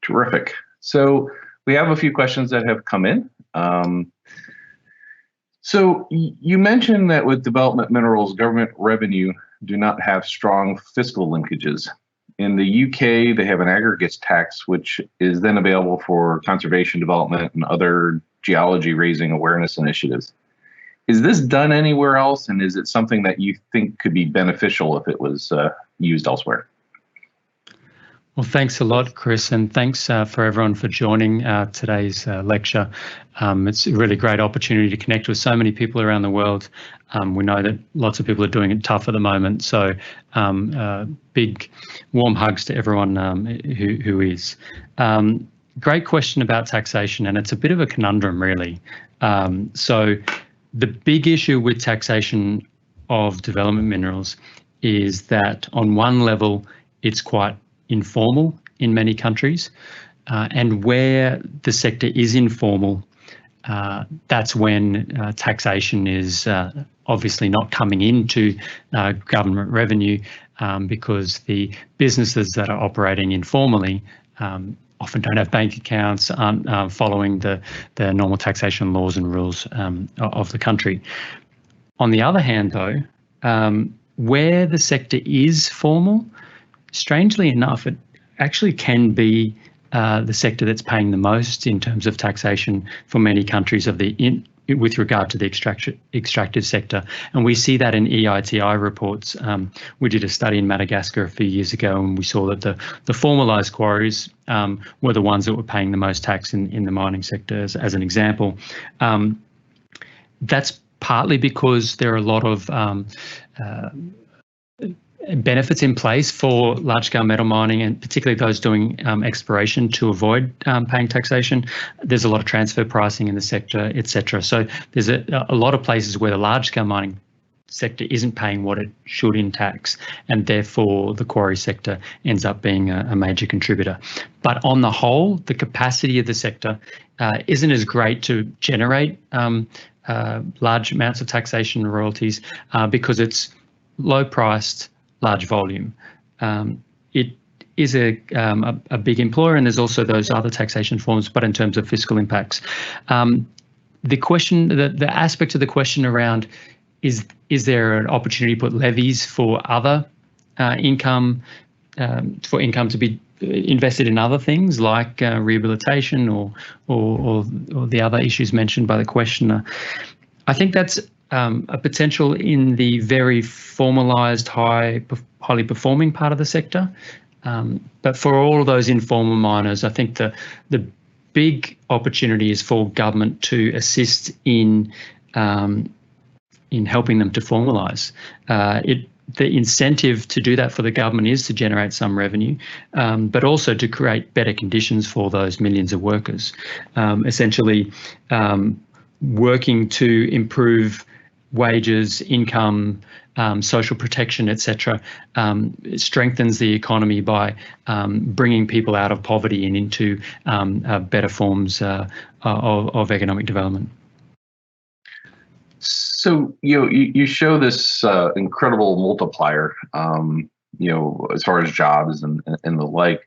Terrific. So we have a few questions that have come in. So you mentioned that with development minerals, government revenue do not have strong fiscal linkages. In the UK, they have an aggregates tax, which is then available for conservation development and other geology raising awareness initiatives. Is this done anywhere else, and is it something that you think could be beneficial if it was used elsewhere? Well, thanks a lot, Chris, and thanks for everyone for joining today's lecture. It's a really great opportunity to connect with so many people around the world. We know that lots of people are doing it tough at the moment, so big warm hugs to everyone who is. Great question about taxation, and it's a bit of a conundrum, really. So the big issue with taxation of development minerals is that on one level, it's quite informal in many countries, and where the sector is informal, that's when taxation is obviously not coming into government revenue, because the businesses that are operating informally often don't have bank accounts, aren't following the normal taxation laws and rules of the country. On the other hand, though, where the sector is formal, strangely enough, it actually can be the sector that's paying the most in terms of taxation for many countries with regard to the extractive sector. And we see that in EITI reports. We did a study in Madagascar a few years ago, and we saw that the formalised quarries were the ones that were paying the most tax in the mining sector, as an example. That's partly because there are a lot of benefits in place for large-scale metal mining, and particularly those doing exploration, to avoid paying taxation. There's a lot of transfer pricing in the sector, etc. So there's a lot of places where the large-scale mining sector isn't paying what it should in tax, and therefore the quarry sector ends up being a major contributor. But on the whole, the capacity of the sector isn't as great to generate large amounts of taxation and royalties because it's low-priced, large volume. It is a big employer, and there's also those other taxation forms, but in terms of fiscal impacts. The question, the aspect of the question around is there an opportunity to put levies for other income to be invested in other things like rehabilitation or the other issues mentioned by the questioner? I think that's a potential in the very formalised, highly performing part of the sector. But for all of those informal miners, I think the big opportunity is for government to assist in helping them to formalise. The incentive to do that for the government is to generate some revenue, but also to create better conditions for those millions of workers. Essentially, working to improve wages, income, social protection, etc., strengthens the economy by bringing people out of poverty and into better forms of economic development. So you show this incredible multiplier, as far as jobs and the like.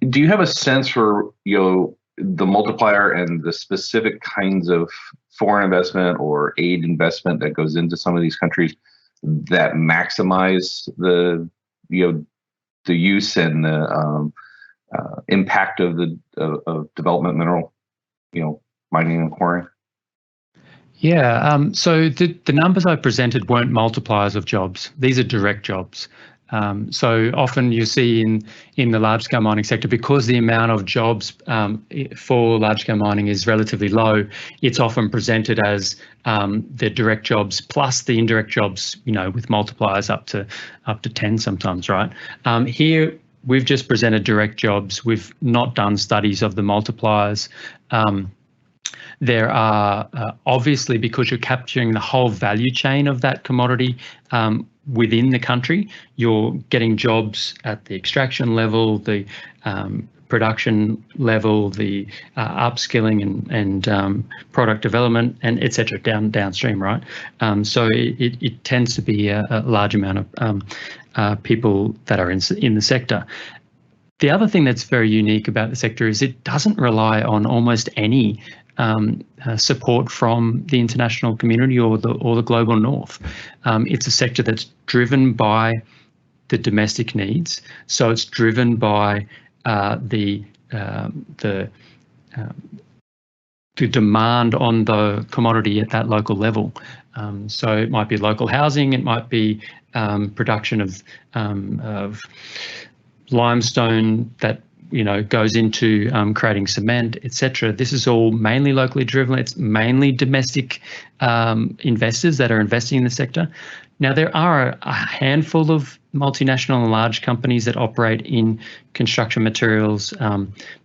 Do you have a sense for the multiplier and the specific kinds of foreign investment or aid investment that goes into some of these countries that maximize the use and the impact of development mineral, mining and quarrying? Yeah, so the numbers I presented weren't multipliers of jobs. These are direct jobs. So often you see in the large-scale mining sector, because the amount of jobs for large-scale mining is relatively low, it's often presented as the direct jobs plus the indirect jobs, with multipliers up to 10 sometimes, right? Here we've just presented direct jobs. We've not done studies of the multipliers. There are obviously, because you're capturing the whole value chain of that commodity within the country, you're getting jobs at the extraction level, the production level, the upskilling and product development, and et cetera, downstream, right? So it tends to be a large amount of people that are in the sector. The other thing that's very unique about the sector is it doesn't rely on almost any support from the international community or the global north. It's a sector that's driven by the domestic needs, so it's driven by the demand on the commodity at that local level. So it might be local housing, it might be production of limestone that goes into creating cement, etc. This is all mainly locally driven. It's mainly domestic investors that are investing in the sector. Now, there are a handful of multinational and large companies that operate in construction materials,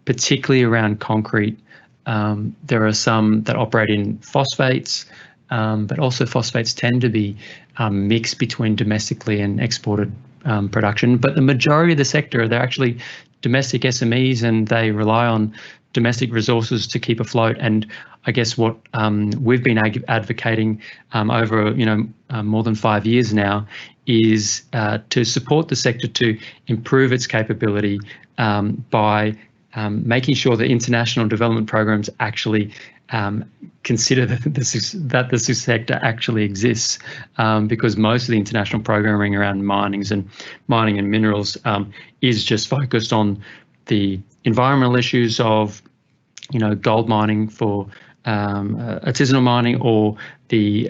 particularly around concrete. There are some that operate in phosphates, but also phosphates tend to be mixed between domestically and exported production. But the majority of the sector, they're actually domestic SMEs, and they rely on domestic resources to keep afloat. And I guess what we've been advocating over more than 5 years now is to support the sector to improve its capability by making sure that international development programs actually consider that the sector actually exists, because most of the international programming around mining and minerals is just focused on the environmental issues of gold mining for artisanal mining, or the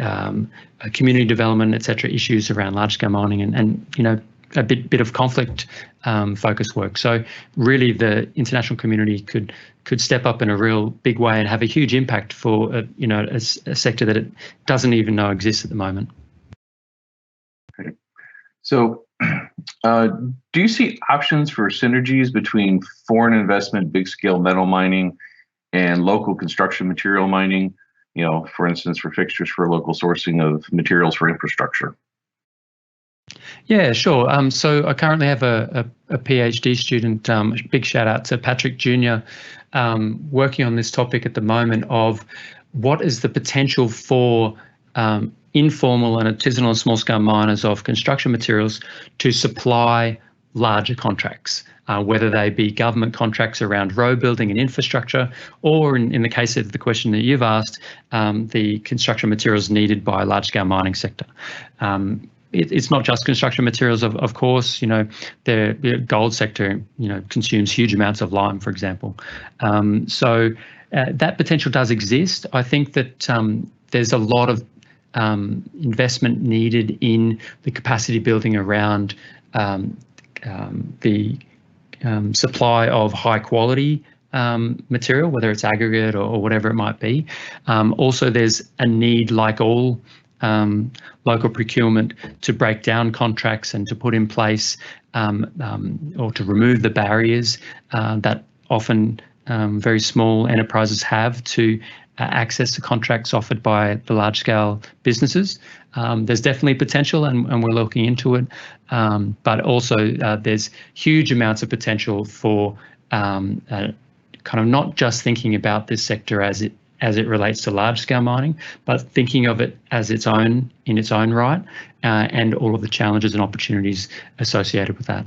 community development, etc., issues around large scale mining and a bit of conflict focused work. So really the international community could step up in a real big way and have a huge impact for a sector that it doesn't even know exists at the moment. Okay. So do you see options for synergies between foreign investment, big scale metal mining, and local construction material mining, for instance, for fixtures for local sourcing of materials for infrastructure? Yeah, sure. So I currently have a PhD student, big shout out to Patrick Jr., working on this topic at the moment of what is the potential for informal and artisanal and small scale miners of construction materials to supply larger contracts, whether they be government contracts around road building and infrastructure, or in the case of the question that you've asked, the construction materials needed by a large scale mining sector. It's not just construction materials, of course. The gold sector, consumes huge amounts of lime, for example. So that potential does exist. I think that there's a lot of investment needed in the capacity building around the supply of high quality material, whether it's aggregate or whatever it might be. Also, there's a need, like all local procurement, to break down contracts and to put in place or to remove the barriers that often very small enterprises have to access the contracts offered by the large-scale businesses. There's definitely potential, and we're looking into it, but also there's huge amounts of potential for kind of not just thinking about this sector as it relates to large-scale mining, but thinking of it as in its own right, and all of the challenges and opportunities associated with that.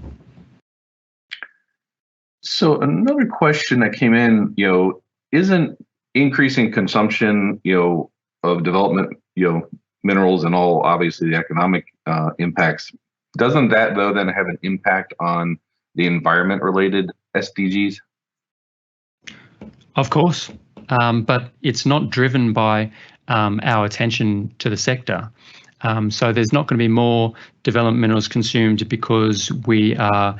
So another question that came in, isn't increasing consumption, of development, minerals and all, obviously the economic impacts, doesn't that though then have an impact on the environment-related SDGs? Of course. But it's not driven by our attention to the sector. So there's not going to be more development minerals consumed because we are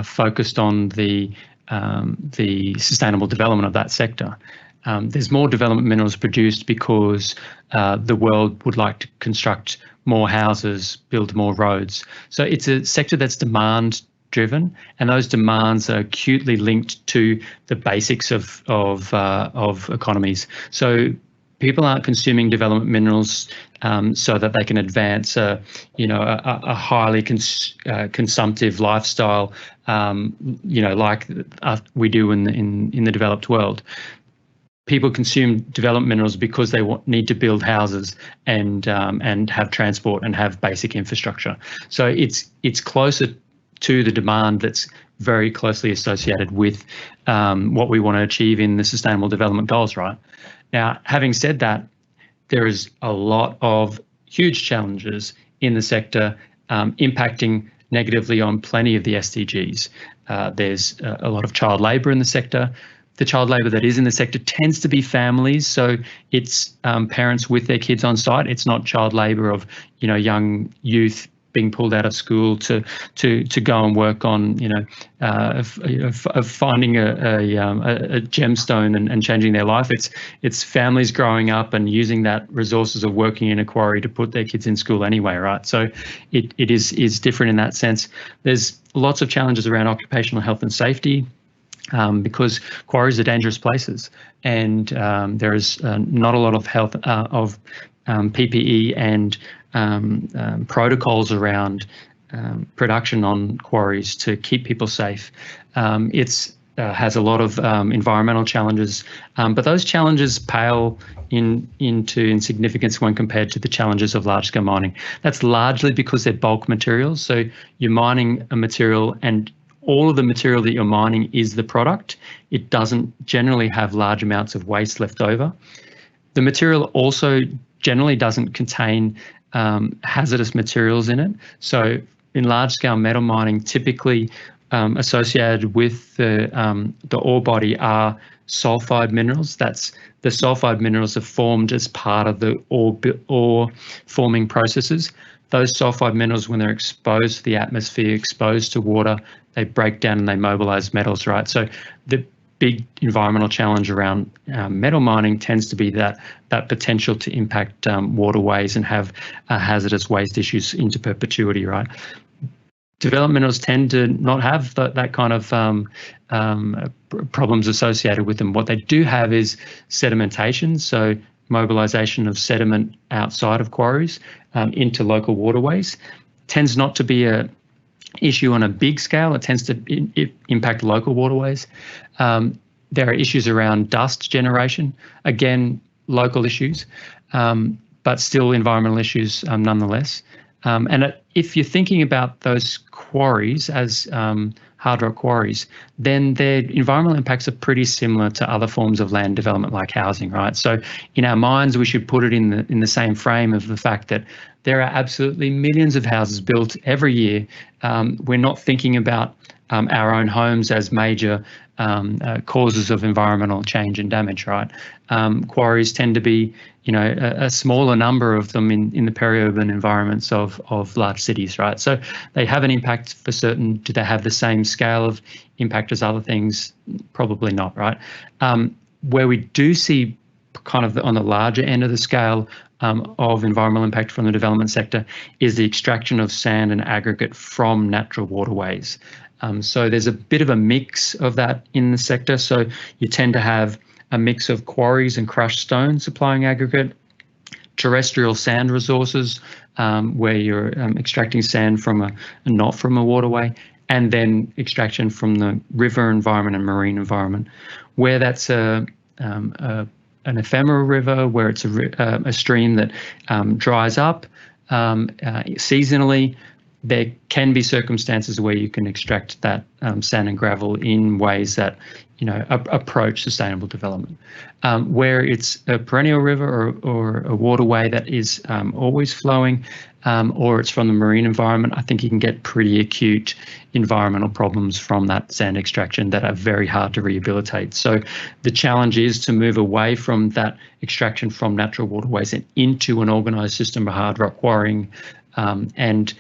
focused on the sustainable development of that sector. There's more development minerals produced because the world would like to construct more houses, build more roads. So it's a sector that's demand driven, and those demands are acutely linked to the basics of economies. So people aren't consuming development minerals so that they can advance a highly consumptive lifestyle, like we do in the developed world. People consume development minerals because they need to build houses and have transport and have basic infrastructure. So it's closer to the demand that's very closely associated with what we want to achieve in the Sustainable Development Goals, right? Now, having said that, there is a lot of huge challenges in the sector impacting negatively on plenty of the SDGs. There's a lot of child labour in the sector. The child labour that is in the sector tends to be families, so it's parents with their kids on site. It's not child labour of young youth being pulled out of school to go and work on finding a gemstone and changing their life. It's families growing up and using that resources of working in a quarry to put their kids in school anyway, right? So it is different in that sense. There's lots of challenges around occupational health and safety. Because quarries are dangerous places, and there is not a lot of health of PPE and protocols around production on quarries to keep people safe. It's has a lot of environmental challenges, but those challenges pale into insignificance when compared to the challenges of large-scale mining. That's largely because they're bulk materials. So you're mining a material, and all of the material that you're mining is the product. It doesn't generally have large amounts of waste left over. The material also generally doesn't contain hazardous materials in it. So in large-scale metal mining, typically associated with the ore body are sulfide minerals. That's the sulfide minerals are formed as part of the ore forming processes. Those sulfide minerals, when they're exposed to the atmosphere, exposed to water, they break down and they mobilize metals, right? So the big environmental challenge around metal mining tends to be that potential to impact waterways and have hazardous waste issues into perpetuity, right? Developed minerals tend to not have that kind of problems associated with them. What they do have is sedimentation, so mobilization of sediment outside of quarries into local waterways. Tends not to be a issue on a big scale. It tends to impact local waterways. There are issues around dust generation, again, local issues, but still environmental issues nonetheless. And if you're thinking about those quarries as hard rock quarries, then their environmental impacts are pretty similar to other forms of land development like housing, right? So in our minds, we should put it in the same frame of the fact that there are absolutely millions of houses built every year. We're not thinking about our own homes as major causes of environmental change and damage, right? Quarries tend to be, a smaller number of them in the peri-urban environments of large cities, right? So they have an impact for certain. Do they have the same scale of impact as other things? Probably not, right? Where we do see kind of on the larger end of the scale of environmental impact from the development sector is the extraction of sand and aggregate from natural waterways. So there's a bit of a mix of that in the sector. So you tend to have a mix of quarries and crushed stone supplying aggregate, terrestrial sand resources where you're extracting sand from not from a waterway, and then extraction from the river environment and marine environment. Where that's an ephemeral river, where it's a stream that dries up seasonally, there can be circumstances where you can extract that sand and gravel in ways that approach sustainable development. Where it's a perennial river or a waterway that is always flowing, or it's from the marine environment, I think you can get pretty acute environmental problems from that sand extraction that are very hard to rehabilitate. So the challenge is to move away from that extraction from natural waterways and into an organised system of hard rock quarrying. And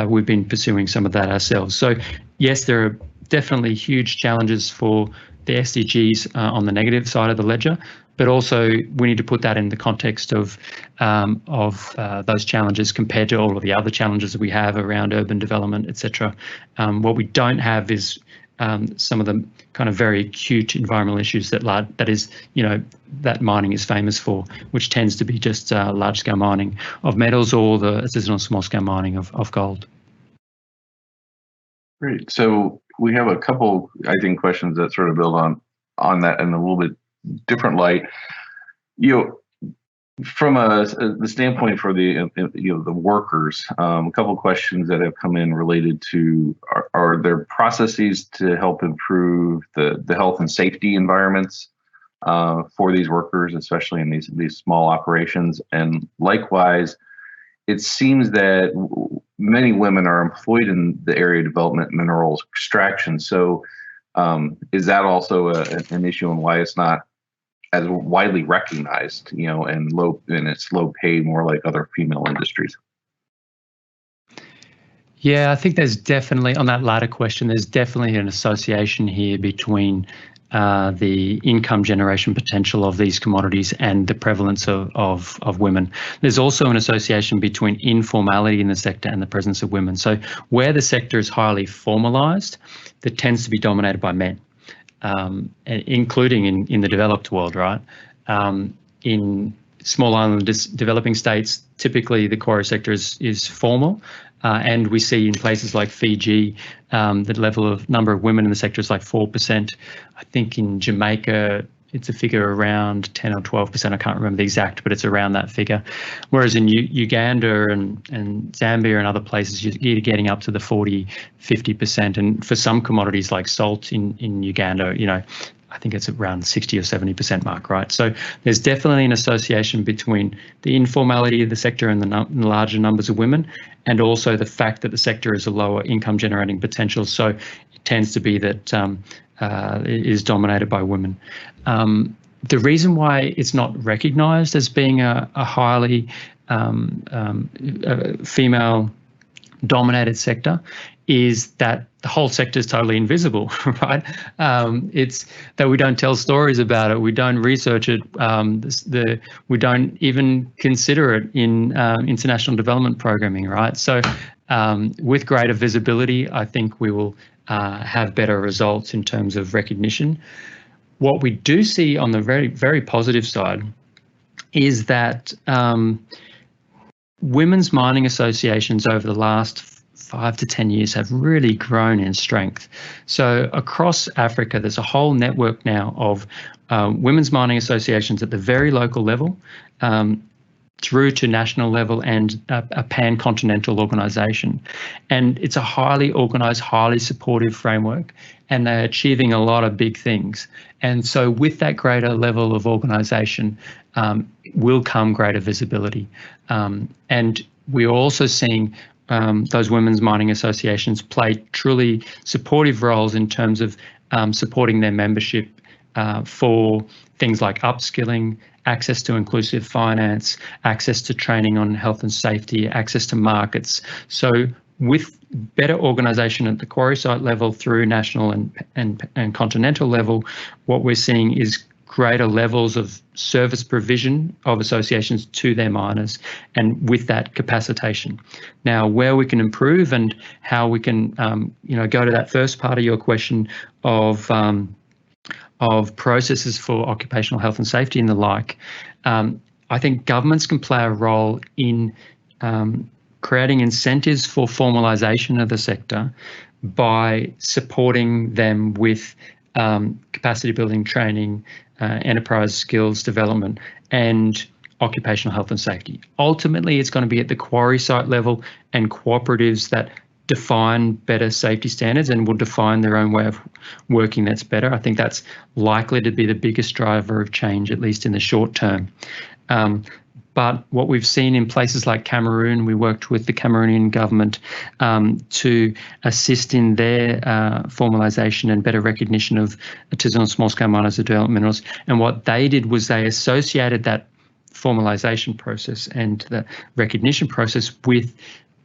we've been pursuing some of that ourselves. So yes, there are definitely huge challenges for the SDGs on the negative side of the ledger, but also we need to put that in the context of those challenges compared to all of the other challenges that we have around urban development, etc. What we don't have is some of the kind of very acute environmental issues that mining is famous for, which tends to be just large-scale mining of metals or the artisanal small-scale mining of gold. Great. So we have a couple, I think, questions that sort of build on that in a little bit different light. From the standpoint for the workers, a couple of questions that have come in related to are there processes to help improve the health and safety environments for these workers, especially in these small operations, and likewise, it seems that many women are employed in the area development minerals extraction. So, is that also an issue, and why it's not as widely recognized, and it's low pay, more like other female industries? Yeah, I think there's definitely, on that latter question, there's definitely an association here between the income generation potential of these commodities and the prevalence of women. There's also an association between informality in the sector and the presence of women. So where the sector is highly formalised, that tends to be dominated by men, including in the developed world, right? In small island developing states, typically the quarry sector is formal. And we see in places like Fiji, the level of number of women in the sector is like 4%. I think in Jamaica, it's a figure around 10 or 12%. I can't remember the exact, but it's around that figure. Whereas in Uganda and Zambia and other places, you're getting up to the 40, 50%. And for some commodities like salt in Uganda, I think it's around 60 or 70% mark, right? So there's definitely an association between the informality of the sector and the larger numbers of women, and also the fact that the sector is a lower income generating potential. So it tends to be that it is dominated by women. The reason why it's not recognised as being a highly female dominated sector is that the whole sector is totally invisible, right? It's that we don't tell stories about it, we don't research it, we don't even consider it in international development programming, right? So with greater visibility, I think we will have better results in terms of recognition. What we do see on the very, very positive side is that women's mining associations over the last 5 to 10 years have really grown in strength. So across Africa, there's a whole network now of women's mining associations at the very local level, through to national level and a pan-continental organisation. And it's a highly organised, highly supportive framework, and they're achieving a lot of big things. And so with that greater level of organisation will come greater visibility. And we're also seeing those women's mining associations play truly supportive roles in terms of supporting their membership for things like upskilling, access to inclusive finance, access to training on health and safety, access to markets. So with better organisation at the quarry site level through national and continental level, what we're seeing is greater levels of service provision of associations to their miners, and with that capacitation. Now, where we can improve and how we can, go to that first part of your question of processes for occupational health and safety and the like, I think governments can play a role in creating incentives for formalisation of the sector by supporting them with capacity building training, enterprise skills development, and occupational health and safety. Ultimately, it's going to be at the quarry site level and cooperatives that define better safety standards and will define their own way of working that's better. I think that's likely to be the biggest driver of change, at least in the short term. But what we've seen in places like Cameroon, we worked with the Cameroonian government to assist in their formalisation and better recognition of artisanal small-scale miners of development minerals. And what they did was they associated that formalisation process and the recognition process with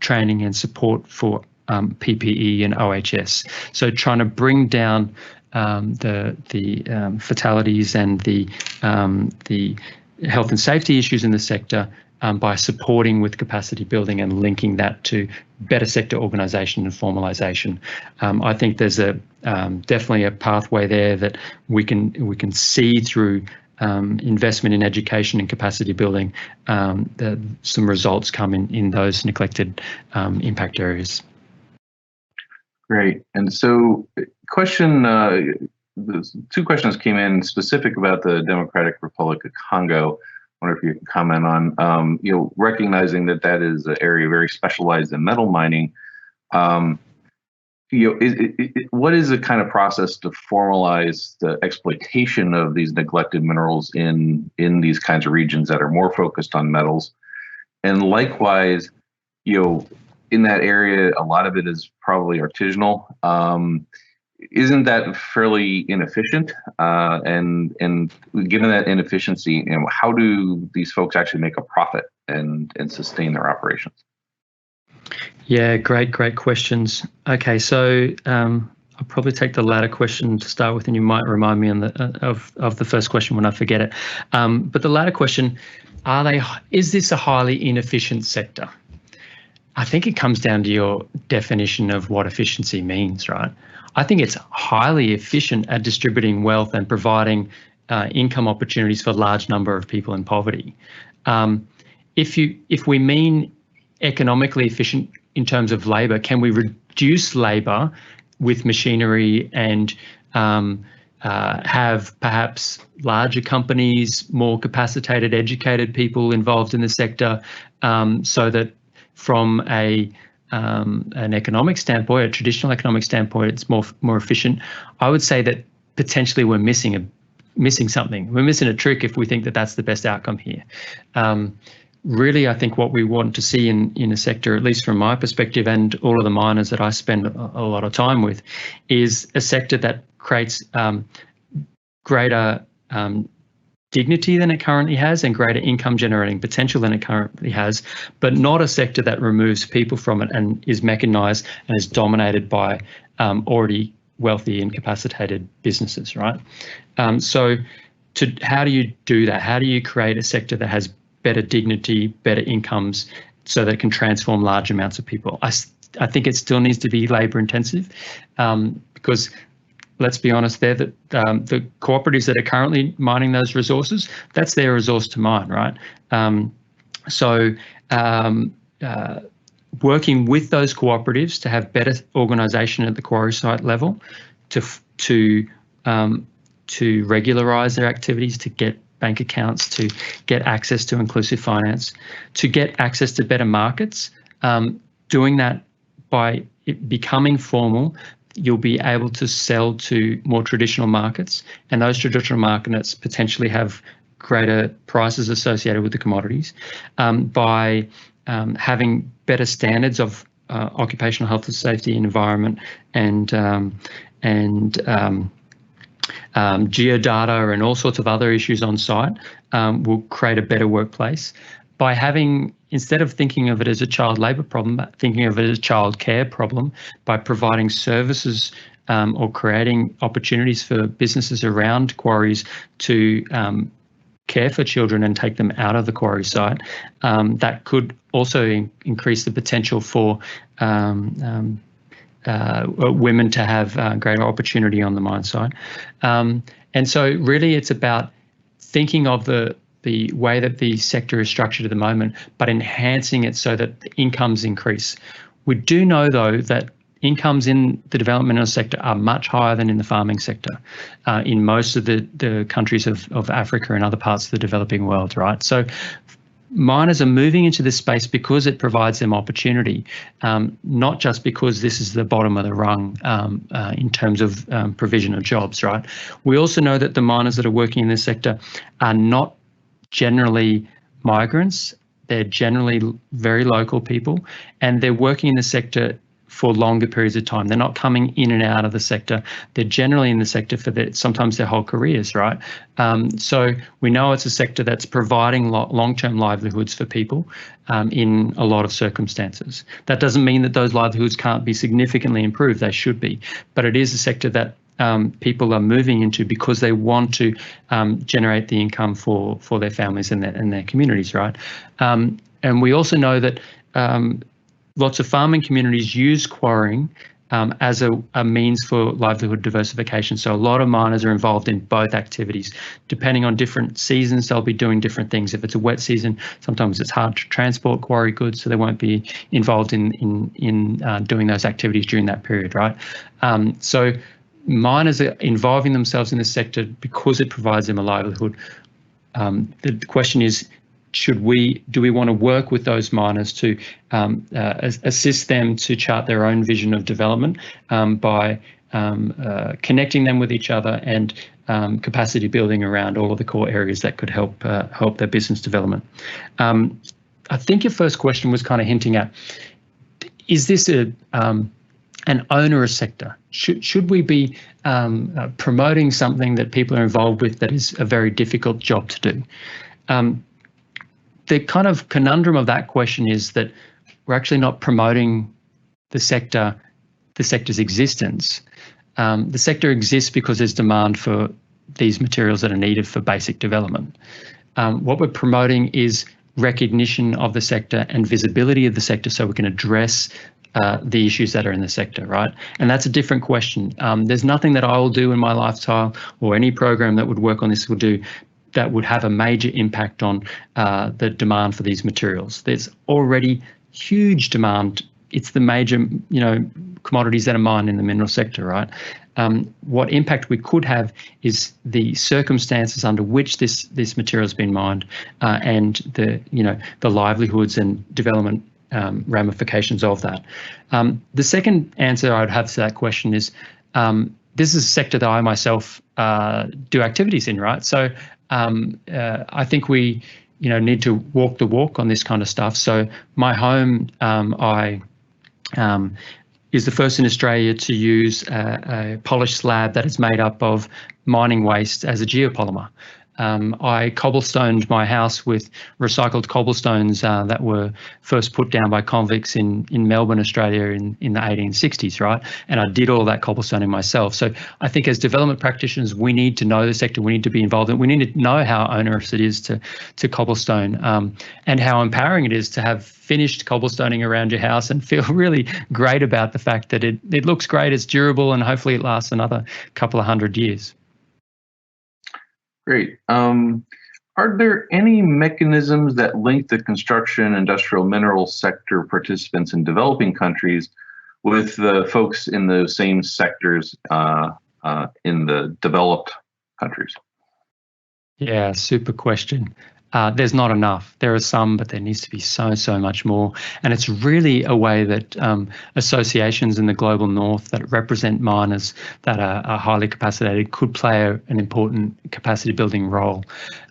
training and support for PPE and OHS. So trying to bring down the fatalities and the health and safety issues in the sector by supporting with capacity building and linking that to better sector organisation and formalisation. I think there's definitely a pathway there that we can see through investment in education and capacity building, some results come in those neglected impact areas. Great. And so two questions came in specific about the Democratic Republic of Congo. wonder if you can comment on, recognizing that that is an area very specialized in metal mining. What is the kind of process to formalize the exploitation of these neglected minerals in these kinds of regions that are more focused on metals? And likewise, in that area, a lot of it is probably artisanal. Isn't that fairly inefficient? And given that inefficiency, how do these folks actually make a profit and sustain their operations? Yeah, great questions. Okay, so I'll probably take the latter question to start with, and you might remind me of the first question when I forget it. But the latter question, is this a highly inefficient sector? I think it comes down to your definition of what efficiency means, right? I think it's highly efficient at distributing wealth and providing income opportunities for a large number of people in poverty. If we mean economically efficient in terms of labour, can we reduce labour with machinery and have perhaps larger companies, more capacitated, educated people involved in the sector, so that from an economic standpoint, a traditional economic standpoint, it's more efficient? I would say that potentially we're missing something. We're missing a trick if we think that that's the best outcome here. Really, I think what we want to see in a sector, at least from my perspective and all of the miners that I spend a lot of time with, is a sector that creates greater dignity than it currently has and greater income generating potential than it currently has, but not a sector that removes people from it and is mechanized and is dominated by already wealthy and capacitated businesses, right? So how do you do that? How do you create a sector that has better dignity, better incomes, so that it can transform large amounts of people? I think it still needs to be labour intensive, because let's be honest, the cooperatives that are currently mining those resources, that's their resource to mine, right? Working with those cooperatives to have better organisation at the quarry site level, to regularise their activities, to get bank accounts, to get access to inclusive finance, to get access to better markets. Doing that by becoming formal, you'll be able to sell to more traditional markets, and those traditional markets potentially have greater prices associated with the commodities. By having better standards of occupational health and safety and environment and geodata and all sorts of other issues on site, will create a better workplace. By having, instead of thinking of it as a child labour problem, thinking of it as a child care problem, by providing services or creating opportunities for businesses around quarries to care for children and take them out of the quarry site, that could also increase the potential for women to have greater opportunity on the mine site. And so really it's about thinking of the way that the sector is structured at the moment, but enhancing it so that the incomes increase. We do know, though, that incomes in the developmental sector are much higher than in the farming sector in most of the countries of Africa and other parts of the developing world, right? So miners are moving into this space because it provides them opportunity, not just because this is the bottom of the rung in terms of provision of jobs, right? We also know that the miners that are working in this sector are not generally migrants. They're generally very local people, and they're working in the sector for longer periods of time. They're not coming in and out of the sector. They're generally in the sector for sometimes their whole careers, right? So we know it's a sector that's providing long-term livelihoods for people in a lot of circumstances. That doesn't mean that those livelihoods can't be significantly improved. They should be, but it is a sector that people are moving into because they want to generate the income for their families and their communities, right? And we also know that lots of farming communities use quarrying as a means for livelihood diversification. So a lot of miners are involved in both activities. Depending on different seasons, they'll be doing different things. If it's a wet season, sometimes it's hard to transport quarry goods, so they won't be involved in doing those activities during that period, right? So miners are involving themselves in this sector because it provides them a livelihood. The question is, do we want to work with those miners to assist them to chart their own vision of development by connecting them with each other and capacity building around all of the core areas that could help their business development? I think your first question was kind of hinting at, is this an onerous sector? Should we be promoting something that people are involved with that is a very difficult job to do? The kind of conundrum of that question is that we're actually not promoting the sector's existence. The sector exists because there's demand for these materials that are needed for basic development. What we're promoting is recognition of the sector and visibility of the sector so we can address the issues that are in the sector, right? And that's a different question. There's nothing that I will do in my lifetime or any program that would work on this will do that would have a major impact on the demand for these materials. There's already huge demand. It's the major, commodities that are mined in the mineral sector, right? What impact we could have is the circumstances under which this material has been mined and the livelihoods and development ramifications of that. The second answer I'd have to that question is this is a sector that I myself do activities in, right? So I think we need to walk the walk on this kind of stuff. So my home, is the first in Australia to use a polished slab that is made up of mining waste as a geopolymer. I cobblestoned my house with recycled cobblestones that were first put down by convicts in Melbourne, Australia in the 1860s, right? And I did all that cobblestoning myself. So I think as development practitioners, we need to know the sector, we need to be involved in it, we need to know how onerous it is to cobblestone and how empowering it is to have finished cobblestoning around your house and feel really great about the fact that it looks great, it's durable, and hopefully it lasts another couple of 100 years. Great. Are there any mechanisms that link the construction, industrial, mineral sector participants in developing countries with the folks in the same sectors in the developed countries? Yeah, super question. There's not enough. There are some, but there needs to be so much more. And it's really a way that associations in the global north that represent miners that are highly capacitated could play an important capacity building role.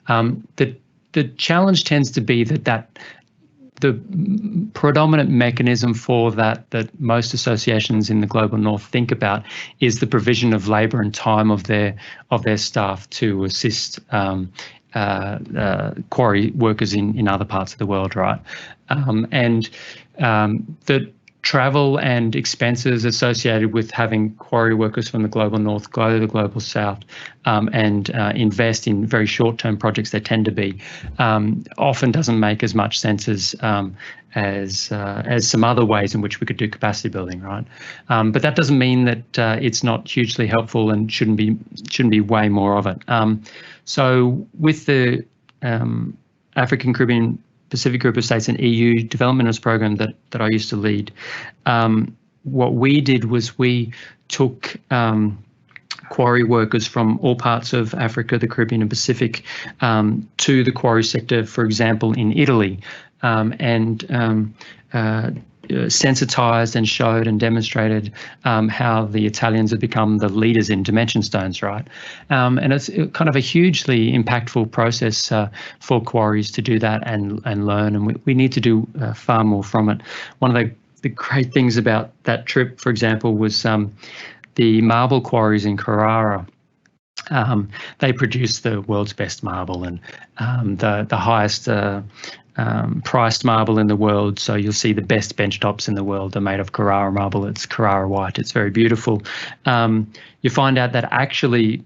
The challenge tends to be that the predominant mechanism for that most associations in the global north think about is the provision of labour and time of their staff to assist quarry workers in other parts of the world, right? And the travel and expenses associated with having quarry workers from the global north go to the global south and invest in very short-term projects they tend to be often doesn't make as much sense as some other ways in which we could do capacity building, right? But that doesn't mean that it's not hugely helpful and shouldn't be way more of it. So with the African, Caribbean, Pacific Group of States and EU Development Program that I used to lead, what we did was we took quarry workers from all parts of Africa, the Caribbean and Pacific to the quarry sector, for example, in Italy, and sensitized and showed and demonstrated how the Italians had become the leaders in dimension stones, right? And it's kind of a hugely impactful process for quarries to do that and learn, and we need to do far more from it. One of the great things about that trip, for example, was the marble quarries in Carrara. They produce the world's best marble and the highest priced marble in the world. So you'll see the best bench tops in the world are made of Carrara marble. It's Carrara white. It's very beautiful. You find out that actually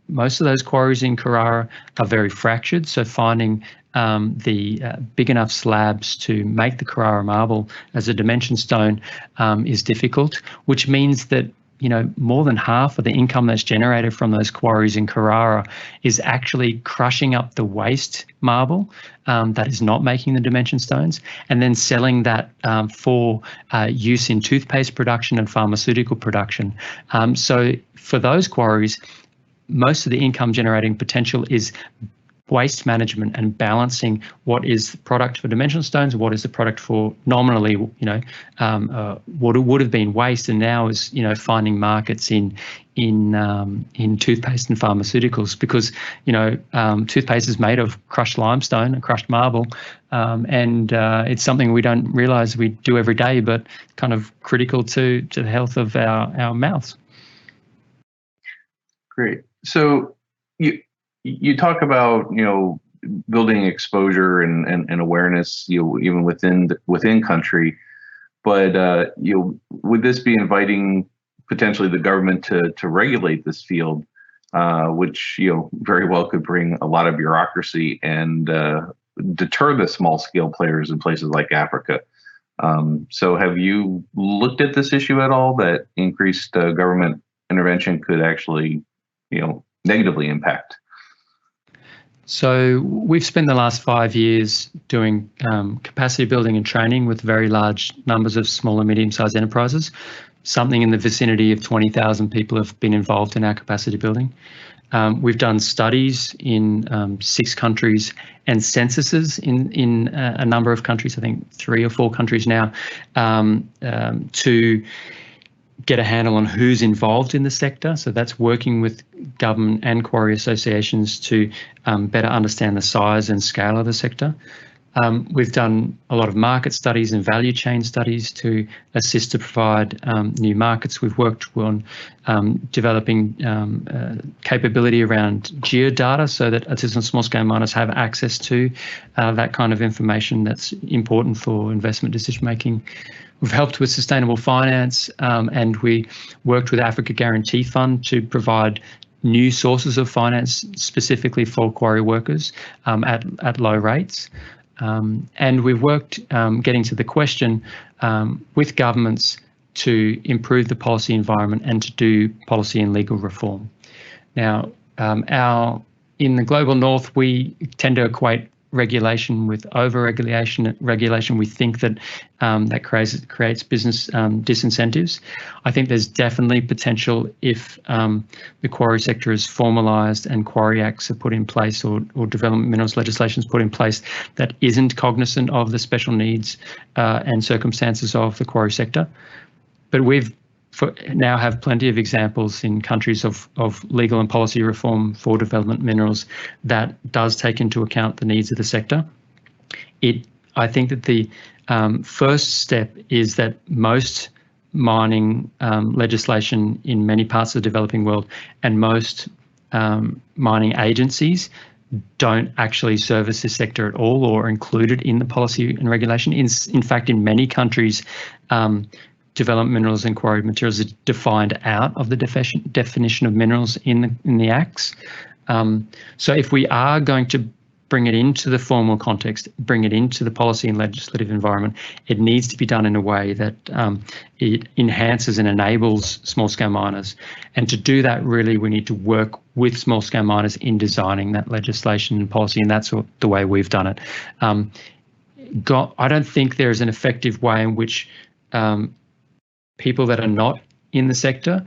most of those quarries in Carrara are very fractured. So finding the big enough slabs to make the Carrara marble as a dimension stone is difficult, which means that more than half of the income that's generated from those quarries in Carrara is actually crushing up the waste marble that is not making the dimension stones, and then selling that for use in toothpaste production and pharmaceutical production. So for those quarries, most of the income generating potential is waste management and balancing what is the product for dimensional stones, what is the product for nominally, what would have been waste, and now is finding markets in toothpaste and pharmaceuticals, because toothpaste is made of crushed limestone and crushed marble, and it's something we don't realise we do every day, but kind of critical to the health of our mouths. Great. So you talk about building exposure and awareness even within country, but would this be inviting potentially the government to regulate this field, which very well could bring a lot of bureaucracy and deter the small scale players in places like Africa? So have you looked at this issue at all, that increased government intervention could actually negatively impact? So we've spent the last 5 years doing capacity building and training with very large numbers of small and medium-sized enterprises. Something in the vicinity of 20,000 people have been involved in our capacity building. We've done studies in 6 countries and censuses in a number of countries, I think 3 or 4 countries now, to get a handle on who's involved in the sector. So that's working with government and quarry associations to better understand the size and scale of the sector. We've done a lot of market studies and value chain studies to assist to provide new markets. We've worked on developing capability around geodata so that artisanal small-scale miners have access to that kind of information that's important for investment decision-making. We've helped with sustainable finance, and we worked with Africa Guarantee Fund to provide new sources of finance specifically for quarry workers at low rates. And we've worked getting to the question with governments to improve the policy environment and to do policy and legal reform. Now, in the global north, we tend to equate regulation with over-regulation. We think that that creates business disincentives. I think there's definitely potential if the quarry sector is formalised and quarry acts are put in place, or development minerals legislation is put in place that isn't cognizant of the special needs and circumstances of the quarry sector. But we've now have plenty of examples in countries of legal and policy reform for development minerals that does take into account the needs of the sector. I think that the first step is that most mining legislation in many parts of the developing world and most mining agencies don't actually service this sector at all or are included in the policy and regulation. In fact, in many countries, development minerals and quarried materials are defined out of the definition of minerals in the acts. So if we are going to bring it into the formal context, bring it into the policy and legislative environment, it needs to be done in a way that it enhances and enables small-scale miners. And to do that, really, we need to work with small-scale miners in designing that legislation and policy, and that's the way we've done it. I don't think there is an effective way in which people that are not in the sector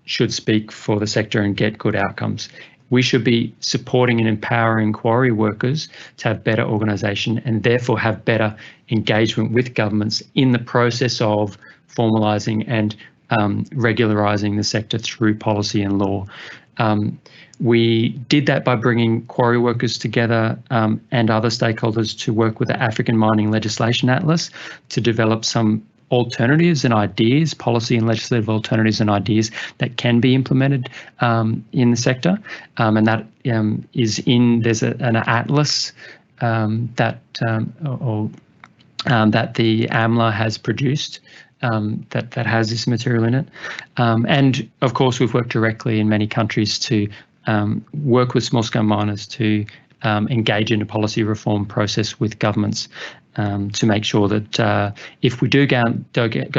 should speak for the sector and get good outcomes. We should be supporting and empowering quarry workers to have better organisation and therefore have better engagement with governments in the process of formalising and regularising the sector through policy and law. We did that by bringing quarry workers together and other stakeholders to work with the African Mining Legislation Atlas to develop some alternatives and ideas, policy and legislative alternatives and ideas that can be implemented in the sector, and that there's an atlas that the AMLA has produced that has this material in it, and of course we've worked directly in many countries to work with small-scale miners to engage in a policy reform process with governments to make sure that if we do go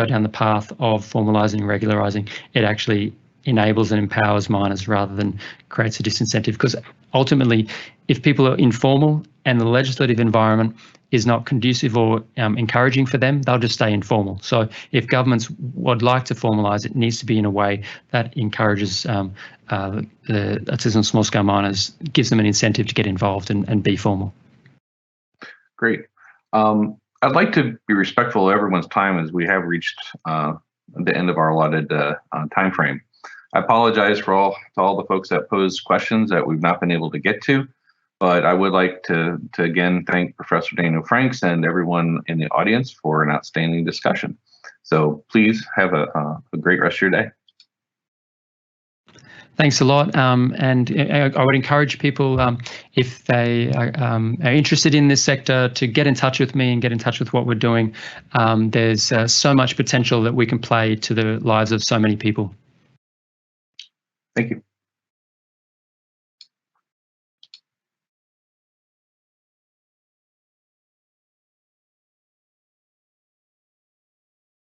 down the path of formalising and regularising, it actually enables and empowers miners rather than creates a disincentive. Because ultimately, if people are informal and the legislative environment is not conducive or encouraging for them, they'll just stay informal. So if governments would like to formalise, it needs to be in a way that encourages the artisanal small-scale miners, gives them an incentive to get involved and be formal. Great. I'd like to be respectful of everyone's time as we have reached the end of our allotted time frame. I apologize to all the folks that posed questions that we've not been able to get to, but I would like to again thank Professor Daniel Franks and everyone in the audience for an outstanding discussion. So please have a great rest of your day. Thanks a lot, and I would encourage people, if they are interested in this sector, to get in touch with me and get in touch with what we're doing. There's so much potential that we can play to the lives of so many people. Thank you.